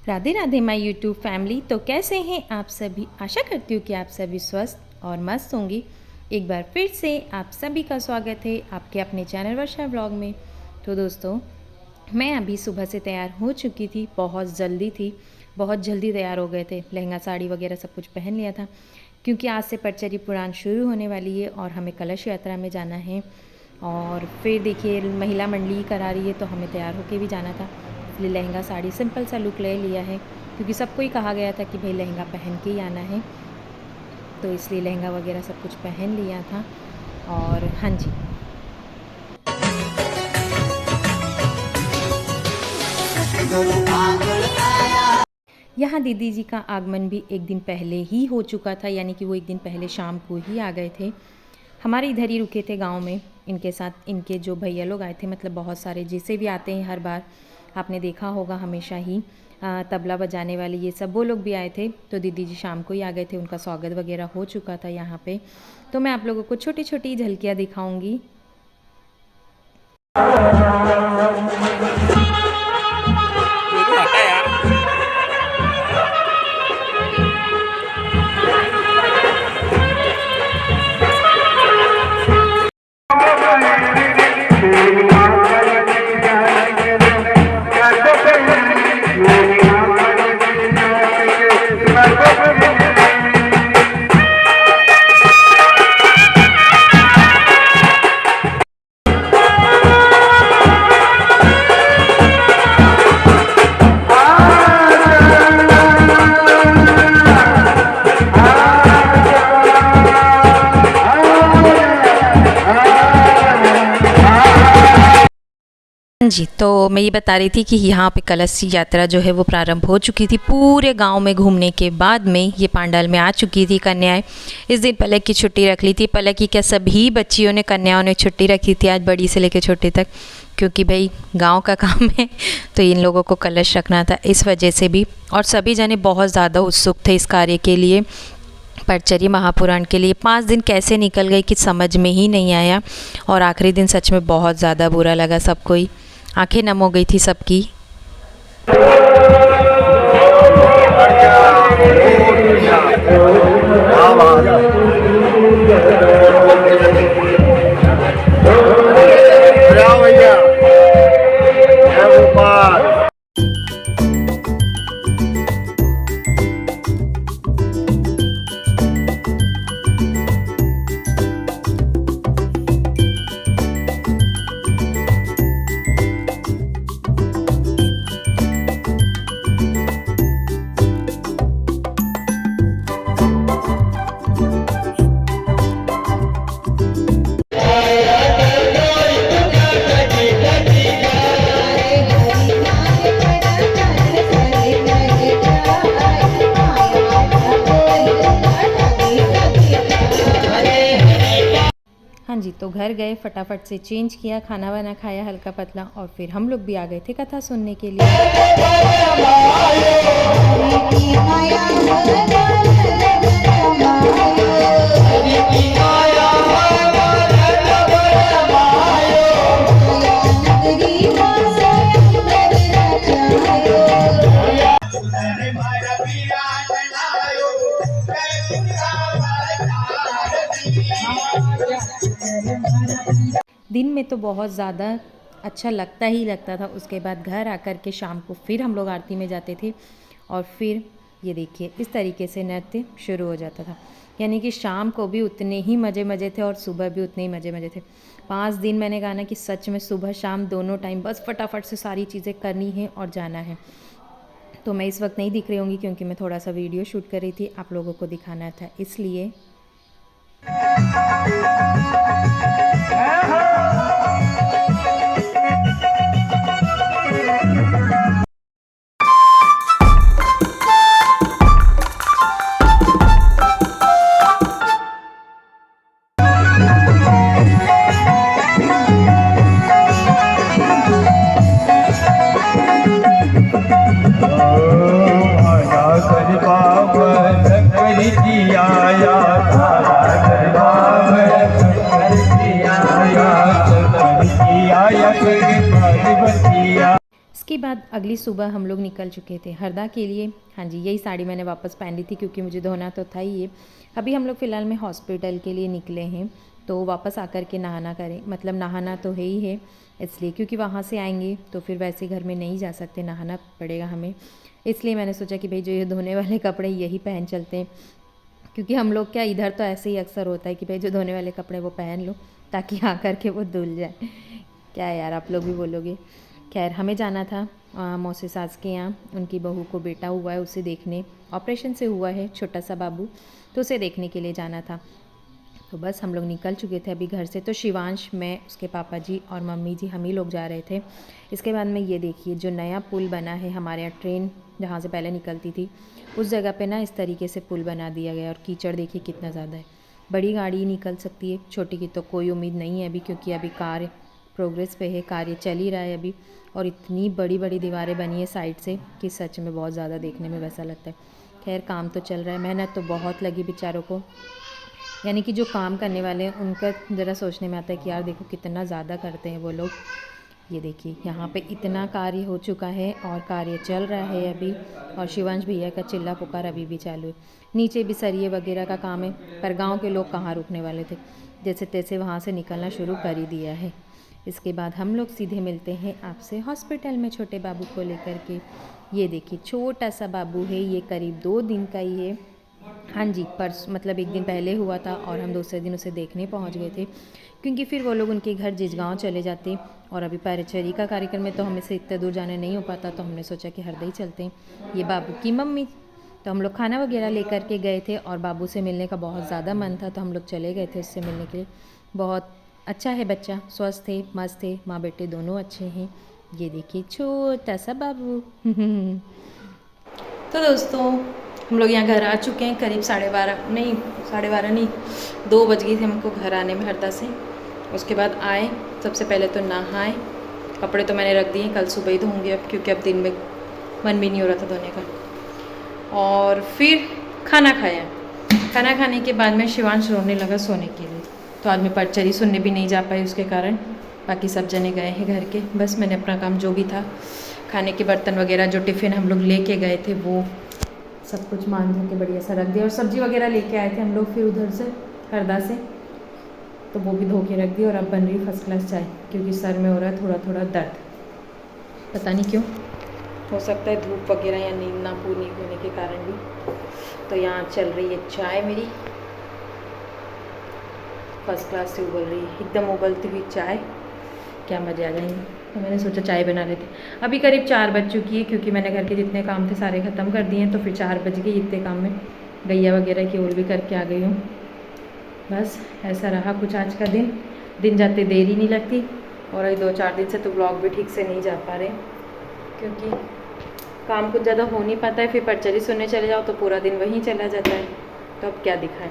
Radhe Radhe my YouTube family. तो कैसे हैं आप सभी? आशा करती हूँ कि आप सभी स्वस्थ और मस्त होंगी। एक बार फिर से आप सभी का स्वागत है आपके अपने चैनल वर्षा ब्लॉग में। तो दोस्तों, मैं अभी सुबह से तैयार हो चुकी थी, बहुत जल्दी तैयार हो गए थे। लहंगा साड़ी वगैरह सब कुछ पहन लिया था, क्योंकि आज से पटचरी पुराण शुरू होने वाली है और हमें कलश यात्रा में जाना है। और फिर देखिए, महिला मंडली करा रही है तो हमें तैयार होके भी जाना था, इसलिए लहंगा साड़ी सिंपल सा लुक ले लिया है, क्योंकि सबको ही कहा गया था कि भाई लहंगा पहन के ही आना है, तो इसलिए लहंगा वगैरह सब कुछ पहन लिया था। और हाँ जी, यहाँ दीदी जी का आगमन भी एक दिन पहले ही हो चुका था, यानी कि वो एक दिन पहले शाम को ही आ गए थे। हमारे इधर ही रुके थे गांव में, इनके साथ इनके जो भैया लोग आए थे, मतलब बहुत सारे जैसे भी आते हैं हर बार, आपने देखा होगा हमेशा ही तबला बजाने वाले ये सब वो लोग भी आए थे। तो दीदी जी शाम को ही आ गए थे, उनका स्वागत वगैरह हो चुका था यहाँ पे। तो मैं आप लोगों को छोटी छोटी झलकियाँ दिखाऊंगी। जी, तो मैं ये बता रही थी कि यहाँ पे कलश यात्रा जो है वो प्रारंभ हो चुकी थी। पूरे गांव में घूमने के बाद में ये पांडाल में आ चुकी थी कन्याएं। इस दिन पलक की छुट्टी रख ली थी। पलक की क्या, सभी बच्चियों ने, कन्याओं ने छुट्टी रखी थी आज, बड़ी से लेकर छोटे तक, क्योंकि भाई गाँव का काम है तो इन लोगों को कलश रखना था, इस वजह से भी। और सभी जने बहुत ज़्यादा उत्सुक थे इस कार्य के लिए, पटचरी महापुराण के लिए। 5 दिन कैसे निकल गए कि समझ में ही नहीं आया, और आखिरी दिन सच में बहुत ज़्यादा बुरा लगा सबको ही, आंखें नम हो गई थी सबकी। हाँ जी, तो घर गए, फटाफट से चेंज किया, खाना वाना खाया हल्का पतला, और फिर हम लोग भी आ गए थे कथा सुनने के लिए। दिन में तो बहुत ज़्यादा अच्छा लगता ही लगता था। उसके बाद घर आकर के शाम को फिर हम लोग आरती में जाते थे, और फिर ये देखिए इस तरीके से नृत्य शुरू हो जाता था। यानी कि शाम को भी उतने ही मज़े थे और सुबह भी उतने ही मज़े थे। 5 दिन मैंने कहा ना कि सच में सुबह शाम दोनों टाइम बस फटाफट से सारी चीज़ें करनी है और जाना है। तो मैं इस वक्त नहीं दिख रही होंगी, क्योंकि मैं थोड़ा सा वीडियो शूट कर रही थी, आप लोगों को दिखाना था इसलिए। बाद अगली सुबह हम लोग निकल चुके थे हरदा के लिए। हाँ जी, यही साड़ी मैंने वापस पहन ली थी क्योंकि मुझे धोना तो था ही ये। अभी हम लोग फ़िलहाल में हॉस्पिटल के लिए निकले हैं, तो वापस आकर के नहाना करें, मतलब नहाना तो है ही है इसलिए, क्योंकि वहाँ से आएंगे तो फिर वैसे घर में नहीं जा सकते, नहाना पड़ेगा हमें। इसलिए मैंने सोचा कि भाई जो ये धोने वाले कपड़े यही पहन चलते हैं, क्योंकि हम लोग क्या इधर तो ऐसे ही अक्सर होता है कि भाई जो धोने वाले कपड़े वो पहन लो ताकि आकर के वो धुल जाए। क्या यार, आप लोग भी बोलोगे। खैर, हमें जाना था मौसी सास के यहाँ, उनकी बहू को बेटा हुआ है, उसे देखने, ऑपरेशन से हुआ है छोटा सा बाबू, तो उसे देखने के लिए जाना था। तो बस हम लोग निकल चुके थे अभी घर से। तो शिवांश, मैं, उसके पापा जी और मम्मी जी, हम ही लोग जा रहे थे। इसके बाद में ये देखिए जो नया पुल बना है हमारे यहाँ, ट्रेन जहाँ से पहले निकलती थी उस जगह पे ना इस तरीके से पुल बना दिया गया, और कीचड़ देखिए कितना ज़्यादा है। बड़ी गाड़ी निकल सकती है, छोटी की तो कोई उम्मीद नहीं है अभी, क्योंकि अभी कार्य प्रोग्रेस पे है, कार्य चल ही रहा है अभी। और इतनी बड़ी बड़ी दीवारें बनी है साइड से कि सच में बहुत ज़्यादा देखने में वैसा लगता है। खैर, काम तो चल रहा है, मेहनत तो बहुत लगी बेचारों को, यानी कि जो काम करने वाले हैं उनका ज़रा सोचने में आता है कि यार देखो कितना ज़्यादा करते हैं वो लोग। ये देखिए यहाँ पे इतना कार्य हो चुका है और कार्य चल रहा है अभी, और शिवांश भैया का चिल्ला पुकार अभी भी चालू है। नीचे भी सरिये वगैरह का काम है, पर गांव के लोग कहाँ रुकने वाले थे, जैसे तैसे वहाँ से निकलना शुरू कर ही दिया है। इसके बाद हम लोग सीधे मिलते हैं आपसे हॉस्पिटल में छोटे बाबू को लेकर के। ये देखिए छोटा सा बाबू है, ये करीब 2 दिन का ही है। हाँ जी, मतलब 1 दिन पहले हुआ था और हम दूसरे दिन उसे देखने पहुंच गए थे, क्योंकि फिर वो लोग उनके घर जिसगांव चले जाते, और अभी पैरचरी का कार्यक्रम है तो हमें से इतने दूर जाने नहीं हो पाता, तो हमने सोचा कि हरदा ही चलते हैं। ये बाबू की मम्मी, तो हम लोग खाना वगैरह लेकर के गए थे, और बाबू से मिलने का बहुत ज़्यादा मन था तो हम लोग चले गए थे उससे मिलने के लिए। बहुत अच्छा है बच्चा, स्वस्थ है, मस्त है, माँ बेटे दोनों अच्छे हैं। ये देखिए छोटा सा बाबू। तो दोस्तों, हम लोग यहाँ घर आ चुके हैं, करीब 12:30 नहीं 2 बज गई थे हमको घर आने में हरदा से। उसके बाद आए, सबसे पहले तो नहाए, कपड़े तो मैंने रख दिए, कल सुबह ही धोंगे अब, क्योंकि अब दिन में मन भी नहीं हो रहा था धोने का। और फिर खाना खाया, खाना खाने के बाद में शिवांश रोने लगा सोने के लिए, तो आज मैं परचरी सुनने भी नहीं जा पाई उसके कारण। बाकी सब जने गए हैं घर के, बस मैंने अपना काम जो भी था, खाने के बर्तन वगैरह जो टिफ़िन हम लोग लेके गए थे वो सब कुछ मान धो के बढ़िया सा रख दिया, और सब्ज़ी वगैरह लेके आए थे हम लोग फिर उधर से हरदा से, तो वो भी धो के रख दी। और अब बन रही फर्स्ट क्लास चाय, क्योंकि सर में हो रहा है थोड़ा थोड़ा दर्द, पता नहीं क्यों, हो सकता है धूप वगैरह या नींद ना पूरी होने के कारण भी। तो यहाँ चल रही है चाय मेरी, फर्स्ट क्लास से उबल रही है, एकदम उबलती हुई चाय, क्या मज़े आ जाएंगे। तो मैंने सोचा चाय बना लेते। अभी करीब 4 बज चुकी है, क्योंकि मैंने घर के जितने काम थे सारे ख़त्म कर दिए हैं, तो फिर 4 बज गए इतने काम में, गैया वगैरह की ओर भी करके आ गई हूँ। बस ऐसा रहा कुछ आज का दिन जाते देर ही नहीं लगती। और अभी 2-4 दिन से तो ब्लॉग भी ठीक से नहीं जा पा रहे, क्योंकि काम कुछ ज़्यादा हो नहीं पाता है, फिर परचरी सुनने चले जाओ तो पूरा दिन वहीं चला जाता है, तो अब क्या दिखाएं।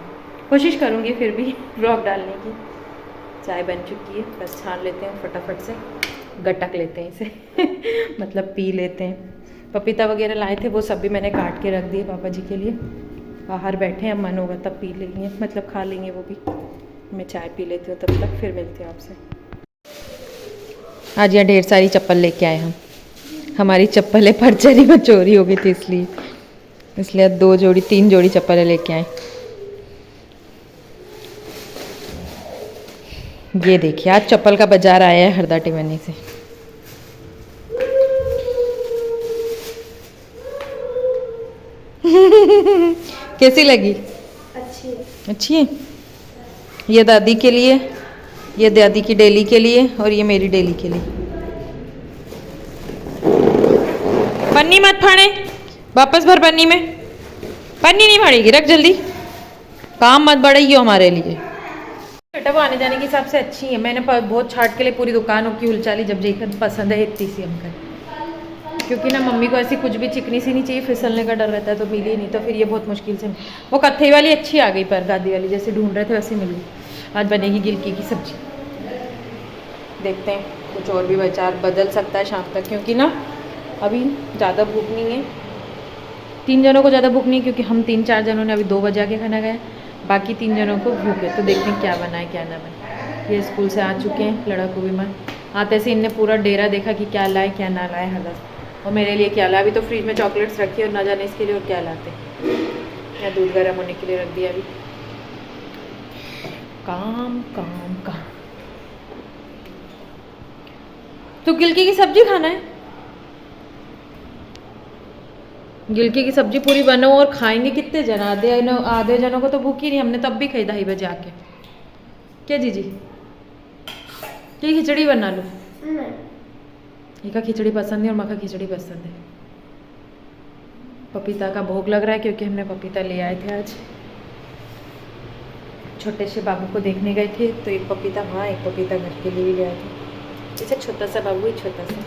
कोशिश करूँगी फिर भी ब्लॉग डालने की। चाय बन चुकी है, बस छान लेते हैं फटाफट से, गटक लेते हैं इसे मतलब पी लेते हैं। पपीता वगैरह लाए थे वो सब भी मैंने काट के रख दिए पापा जी के लिए, बाहर बैठे हैं, मन होगा तब पी लेंगे, मतलब खा लेंगे वो भी। मैं चाय पी लेती हूँ, तब तक फिर मिलती हूँ आपसे। आज यहाँ ढेर सारी चप्पल लेके आए हम, हमारी चप्पलें परचरी में चोरी हो गई थी, इसलिए 3 जोड़ी चप्पलें लेके आए। ये देखिए आज चप्पल का बाजार आया है हरदा टिमनी से। कैसी लगी? अच्छी है। ये दादी के लिए, ये दादी की डेली के लिए, और ये मेरी डेली के लिए। पन्नी मत फाड़े, वापस भर पन्नी में, पन्नी नहीं फाड़ेगी, रख जल्दी, काम मत बढ़ाइयो हमारे लिए। बेटा वो आने जाने के हिसाब से अच्छी है, मैंने बहुत छाट के लिए पूरी दुकानों की उलचाली, जब जेकर पसंद है इतनी सी हमको, क्योंकि ना मम्मी को ऐसी कुछ भी चिकनी सी नहीं चाहिए, फिसलने का डर रहता है, तो मिली नहीं, तो फिर ये बहुत मुश्किल से वो कत्थई वाली अच्छी आ गई, पर गादी वाली जैसे ढूंढ रहे थे वैसे मिल गई। आज बनेगी गिलकी की सब्जी, देखते हैं कुछ और भी विचार बदल सकता है शाम तक, क्योंकि ना अभी ज़्यादा भूख नहीं है, 3 जनों को ज़्यादा भूख नहीं है, क्योंकि हम 3-4 जनों ने अभी 2 बजे आके खाना खाया, बाकी 3 जनों को भूख है, तो देखते हैं क्या बना है क्या ना बना। ये स्कूल से आ चुके हैं, लड़का को भी मन आते से इनने पूरा डेरा देखा कि क्या लाए क्या ना लाए हरदा, और मेरे लिए क्या लाया, अभी तो फ्रिज में चॉकलेट्स रखी है और ना जाने इसके लिए और क्या लाते। मैं दूध गर्म होने के लिए रख दिया अभी। काम काम काम। तो गिलकी की सब्जी खाना है? गिलकी की सब्जी पूरी बनाओ और खाएंगे कितने जन? आधे जनों को तो भूख ही नहीं, हमने तब भी खाई 2:30 बजे आके। क्या जीजी, ये खिचड़ी बना लो? इका खिचड़ी पसंद है और मका खिचड़ी पसंद है। पपीता का भोग लग रहा है क्योंकि हमने पपीता ले आए थे आज। छोटे से बाबू को देखने गए थे तो एक पपीता वहाँ, एक पपीता घर के लिए भी ले आए थे। जैसे छोटा सा बाबू ही छोटा सा।